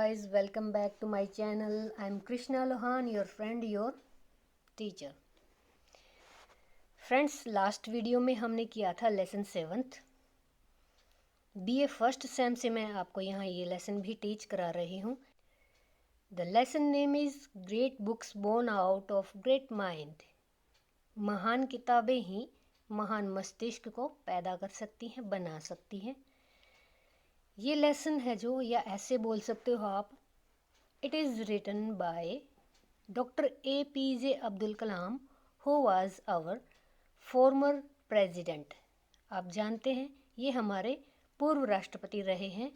guys, welcome back to my channel. I'm Krishna Lohan, your friend, your teacher. Friends, last video में हमने किया था lesson 7th BA first sem से मैं आपको यहाँ ये लेसन भी टीच करा रही हूँ. The lesson name is great books born out of great mind. महान किताबें ही महान मस्तिष्क को पैदा कर सकती हैं, बना सकती हैं. ये लेसन है जो, या ऐसे बोल सकते हो आप, it is written by doctor APJ Abdul Kalam, who was our former president. आप जानते हैं ये हमारे पूर्व राष्ट्रपति रहे हैं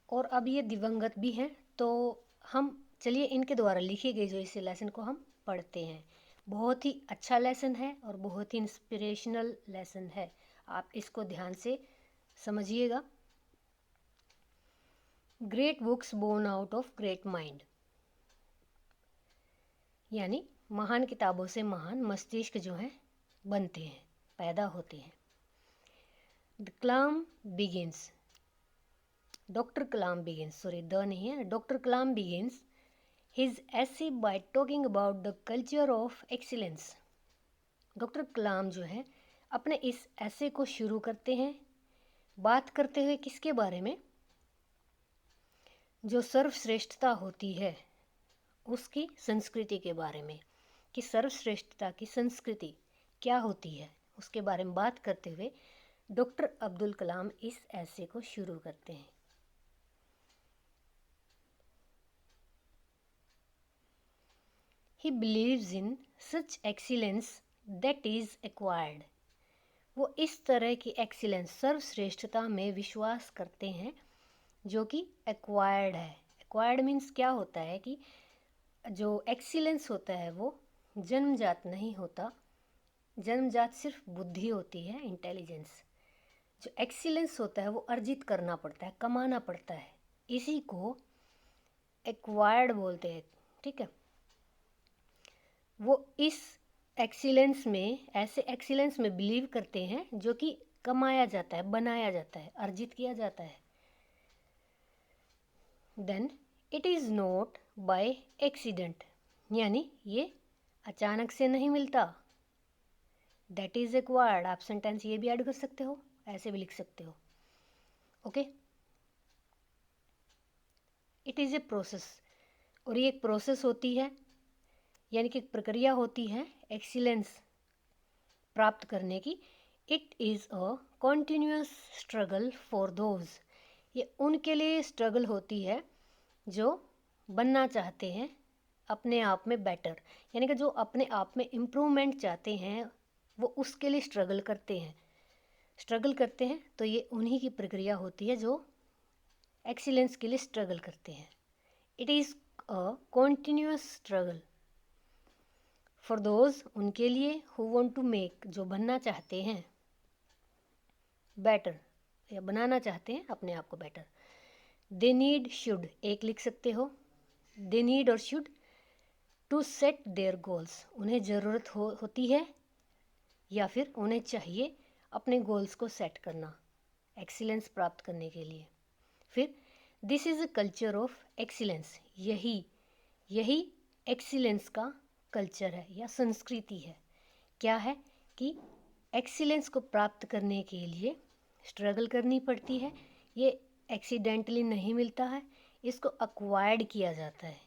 और अब ये दिवंगत भी हैं. तो हम चलिए इनके द्वारा लिखे गए जो इस लेसन को हम पढ़ते हैं. बहुत ही अच्छा लेसन है और बहुत ही इंस्पिरेशनल लेसन है. आप इसको ध्यान से समझिएगा. Great books born out of great mind, यानी महान किताबों से महान मस्तिष्क जो हैं बनते हैं, पैदा होते हैं. The Kalam begins, doctor Kalam begins, sorry the नहीं है, doctor Kalam begins his essay by talking about the culture of excellence. Doctor Kalam जो है अपने इस ऐसे को शुरू करते हैं बात करते हुए किसके बारे में? जो सर्वश्रेष्ठता होती है उसकी संस्कृति के बारे में, कि सर्वश्रेष्ठता की संस्कृति क्या होती है उसके बारे में बात करते हुए डॉक्टर अब्दुल कलाम इस ऐसे को शुरू करते हैं. He believes in such excellence that is acquired. वो इस तरह की एक्सीलेंस, सर्वश्रेष्ठता में विश्वास करते हैं जो कि एक्वायर्ड है. एक्वायर्ड मीन्स क्या होता है कि जो एक्सीलेंस होता है वो जन्मजात नहीं होता. जन्मजात सिर्फ बुद्धि होती है, इंटेलिजेंस. जो एक्सीलेंस होता है वो अर्जित करना पड़ता है, कमाना पड़ता है. इसी को एक्वायर्ड बोलते हैं. ठीक है. वो इस एक्सीलेंस में, ऐसे एक्सीलेंस में बिलीव करते हैं जो कि कमाया जाता है, बनाया जाता है, अर्जित किया जाता है. Then it is not by accident, यानी ये अचानक से नहीं मिलता. That is acquired. आप सेंटेंस ये भी ऐड कर सकते हो, ऐसे भी लिख सकते हो. Okay. It is a process, और ये एक प्रोसेस होती है, यानी कि एक प्रक्रिया होती है एक्सीलेंस प्राप्त करने की. It is a continuous struggle for those. ये उनके लिए स्ट्रगल होती है जो बनना चाहते हैं अपने आप में बेटर, यानी कि जो अपने आप में इम्प्रूवमेंट चाहते हैं वो उसके लिए स्ट्रगल करते हैं. तो ये उन्हीं की प्रक्रिया होती है जो एक्सीलेंस के लिए स्ट्रगल करते हैं. It is a continuous struggle for those, उनके लिए, हु वांट टू मेक, जो बनना चाहते हैं, बेटर, या बनाना चाहते हैं अपने आप को बेटर. दे नीड, शुड एक लिख सकते हो. दे नीड और should to set their goals, उन्हें ज़रूरत होती है या फिर उन्हें चाहिए अपने गोल्स को सेट करना एक्सीलेंस प्राप्त करने के लिए. फिर this is a culture of excellence, यही एक्सीलेंस का कल्चर है या संस्कृति है. क्या है कि एक्सीलेंस को प्राप्त करने के लिए स्ट्रगल करनी पड़ती है. ये एक्सीडेंटली नहीं मिलता है, इसको अक्वायर्ड किया जाता है.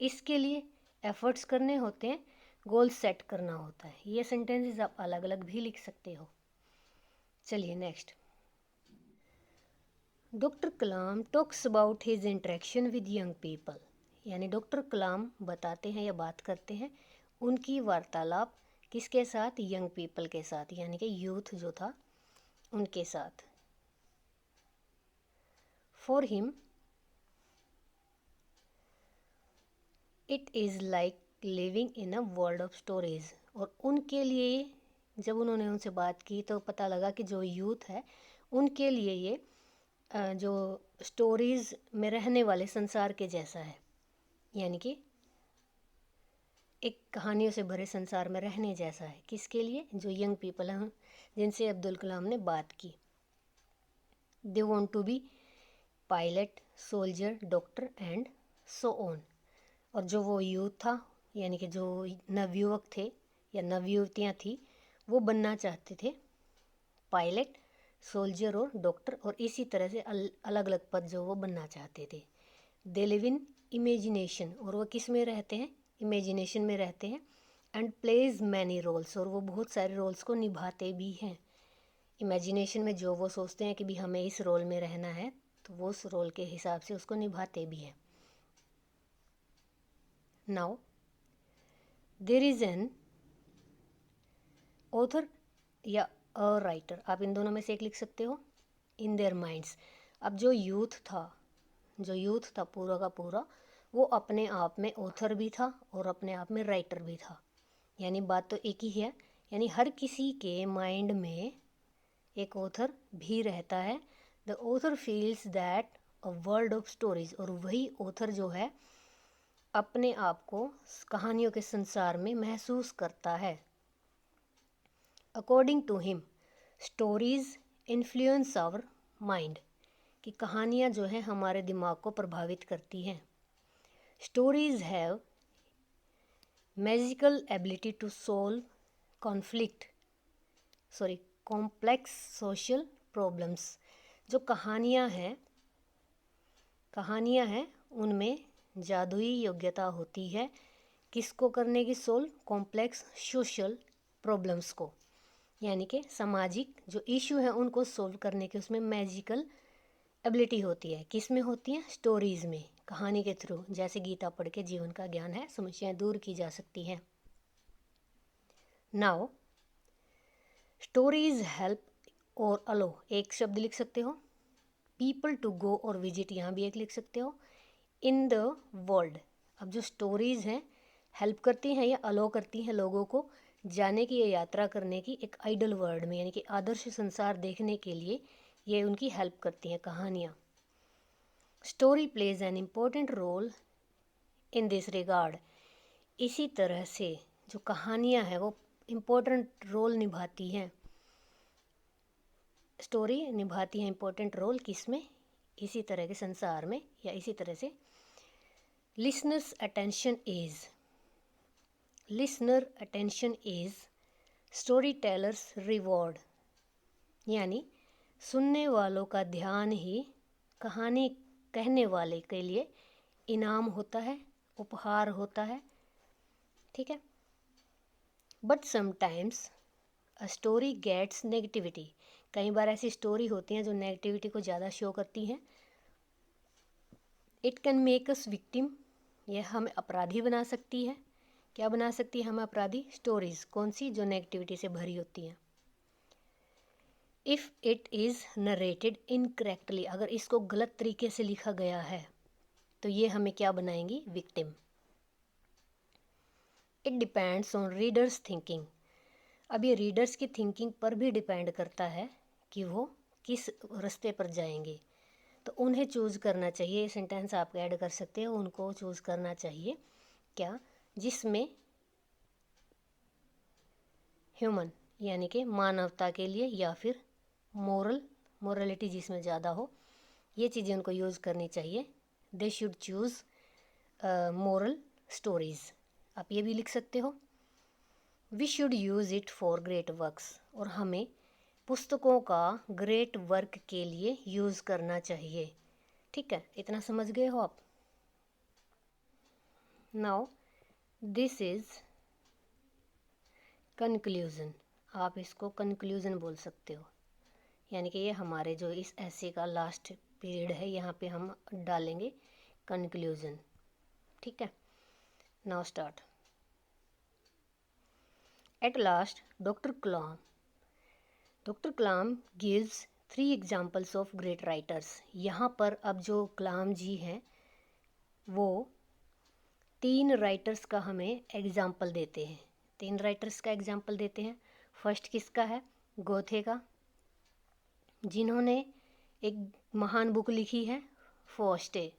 इसके लिए एफर्ट्स करने होते हैं, गोल सेट करना होता है. ये सेंटेंसेस आप अलग अलग भी लिख सकते हो. चलिए next. Doctor Kalam talks about his interaction with young people, यानी डॉक्टर कलाम बताते हैं या बात करते हैं उनकी वार्तालाप किसके साथ? यंग पीपल के साथ, यानी कि यूथ जो था उनके साथ. For him it is like living in a world of stories. और उनके लिए, जब उन्होंने उनसे बात की तो पता लगा कि जो यूथ है उनके लिए ये जो स्टोरीज़ में रहने वाले संसार के जैसा है, यानी कि एक कहानियों से भरे संसार में रहने जैसा है. किसके लिए? जो यंग पीपल हैं जिनसे अब्दुल कलाम ने बात की. They want to be pilot, soldier, doctor and so on. और जो वो यूथ था, यानी कि जो नवयुवक थे या नवयुवतियाँ थी, वो बनना चाहते थे पायलट, सोल्जर और डॉक्टर, और इसी तरह से अलग अलग पद जो वो बनना चाहते थे। दे लिव इन इमेजिनेशन, और वो किस में रहते हैं, इमेजिनेशन में रहते हैं। एंड प्लेज मैनी रोल्स, और वो बहुत सारे रोल्स को निभाते भी हैं। इमेजिनेशन में जो वो सोचते हैं कि भी हमें इस रोल में रहना है, तो वो उस रोल के हिसाब से उसको निभाते भी हैं। Now there is an author या अ राइटर, आप इन दोनों में से एक लिख सकते हो। इन देयर माइंड्स, अब जो यूथ था पूरा का पूरा, वो अपने आप में ऑथर भी था और अपने आप में राइटर भी था। यानी बात तो एक ही है, यानी हर किसी के माइंड में एक ऑथर भी रहता है। The author feels that a world of stories, और वही ऑथर जो है अपने आप को कहानियों के संसार में महसूस करता है। According to him stories influence our mind, कि कहानियाँ जो हैं हमारे दिमाग को प्रभावित करती हैं। Stories have magical ability to solve complex social problems. जो कहानियाँ हैं उनमें जादुई योग्यता होती है किसको करने की, सोल्व कॉम्प्लेक्स सोशल प्रॉब्लम्स को, यानी कि सामाजिक जो इशू हैं उनको सोल्व करने की उसमें मैजिकल एबिलिटी होती है। किस में होती है, स्टोरीज में, कहानी के थ्रू। जैसे गीता पढ़ के जीवन का ज्ञान है, समस्याएं दूर की जा सकती हैं। नाउ स्टोरीज हेल्प और अलो, एक शब्द लिख सकते हो। पीपल टू गो और विजिट, यहाँ भी एक लिख सकते हो। इन द वर्ल्ड, अब जो स्टोरीज हैं हेल्प करती हैं या अलो करती हैं लोगों को जाने की या यात्रा करने की एक आइडल वर्ल्ड में, यानी कि आदर्श संसार देखने के लिए ये उनकी हेल्प करती हैं कहानियाँ। Story plays an important role in this regard, इसी तरह से जो कहानियाँ हैं वो इम्पोर्टेंट रोल निभाती हैं, स्टोरी निभाती है इम्पोर्टेंट रोल किस में, इसी तरह के संसार में, या इसी तरह से। Listener attention is story tellers reward, यानी सुनने वालों का ध्यान ही कहानी कहने वाले के लिए इनाम होता है, उपहार होता है। ठीक है। But sometimes a story gets negativity, कई बार ऐसी स्टोरी होती हैं जो नेगेटिविटी को ज़्यादा शो करती हैं। It can make us victim, यह हमें अपराधी बना सकती है। क्या बना सकती है हमें अपराधी, स्टोरीज कौन सी, जो नेगेटिविटी से भरी होती हैं। If it is narrated incorrectly, अगर इसको गलत तरीके से लिखा गया है तो ये हमें क्या बनाएंगी, victim. It depends on readers thinking, अब ये रीडर्स की थिंकिंग पर भी डिपेंड करता है कि वो किस रास्ते पर जाएंगे। तो उन्हें चूज़ करना चाहिए, ये सेंटेंस आप ऐड कर सकते हो, उनको चूज़ करना चाहिए क्या, जिसमें ह्यूमन यानी कि मानवता के लिए, या फिर मोरलिटी जिसमें ज़्यादा हो, ये चीज़ें उनको यूज़ करनी चाहिए। They should choose moral stories, आप ये भी लिख सकते हो। We should use it for great works, और हमें पुस्तकों का ग्रेट वर्क के लिए यूज़ करना चाहिए। ठीक है, इतना समझ गए हो आप। नाउ दिस इज़ कंक्लूज़न, आप इसको कंक्लूज़न बोल सकते हो, यानी कि ये हमारे जो इस ऐसे का लास्ट पीरियड है, यहाँ पे हम डालेंगे कंक्लूज़न। ठीक है, now start. At last doctor Kalam gives 3 examples of great writers. यहाँ पर अब जो कलाम जी हैं वो 3 राइटर्स का हमें एग्जाम्पल देते हैं, 3 राइटर्स का एग्जाम्पल देते हैं। फर्स्ट किसका है, गोथे का, जिन्होंने एक महान बुक लिखी है फॉस्टे,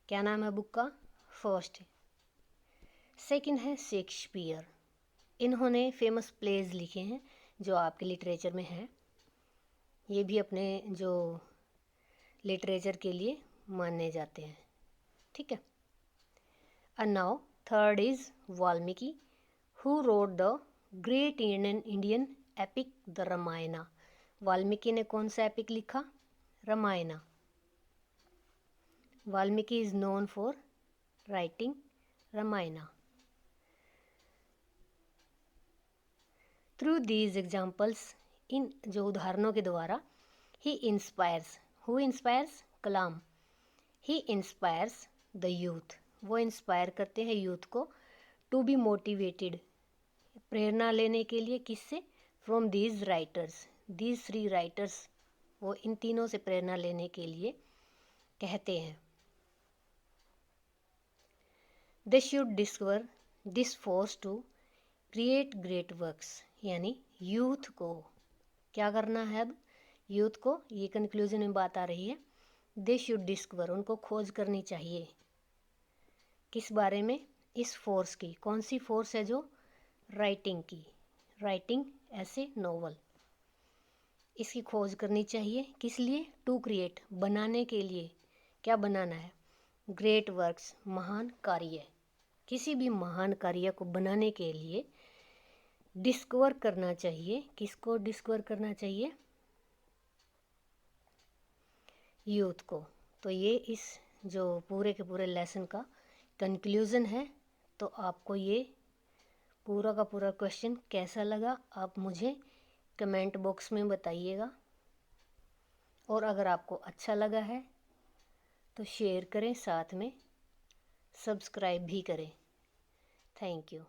क्या नाम है बुक का, फॉस्टे। सेकंड है शेक्सपियर, इन्होंने फेमस प्लेज लिखे हैं जो आपके लिटरेचर में हैं, ये भी अपने जो लिटरेचर के लिए माने जाते हैं। ठीक है। And now third is Valmiki, who wrote the great Indian epic the Ramayana. Valmiki ने कौन सा एपिक लिखा? Ramayana. Valmiki is known for writing Ramayana. Through these examples, इन जो उदाहरणों के द्वारा, he inspires, who inspires? Kalam. He inspires the youth, वो इंस्पायर करते हैं यूथ को, टू बी मोटिवेटेड, प्रेरणा लेने के लिए। किससे? From these writers, these three writers, वो इन तीनों से प्रेरणा लेने के लिए कहते हैं। They should discover this force to create great works, यानी यूथ को क्या करना है? अब यूथ को, ये कंक्लूजन में बात आ रही है, दे शुड डिस्कवर, उनको खोज करनी चाहिए। किस बारे में? इस फोर्स की। कौन सी फोर्स है? जो राइटिंग की, राइटिंग ऐसे नोवेल, इसकी खोज करनी चाहिए। किस लिए? टू क्रिएट, बनाने के लिए। क्या बनाना है? ग्रेट वर्क्स, महान कार्य। किसी भी महान कार्य को बनाने के लिए डिस्कवर करना चाहिए। किसको डिस्कवर करना चाहिए? यूथ को। तो ये इस जो पूरे के पूरे लेसन का कंक्लूज़न है। तो आपको ये पूरा का पूरा क्वेश्चन कैसा लगा, आप मुझे कमेंट बॉक्स में बताइएगा। और अगर आपको अच्छा लगा है तो शेयर करें, साथ में सब्सक्राइब भी करें। Thank you.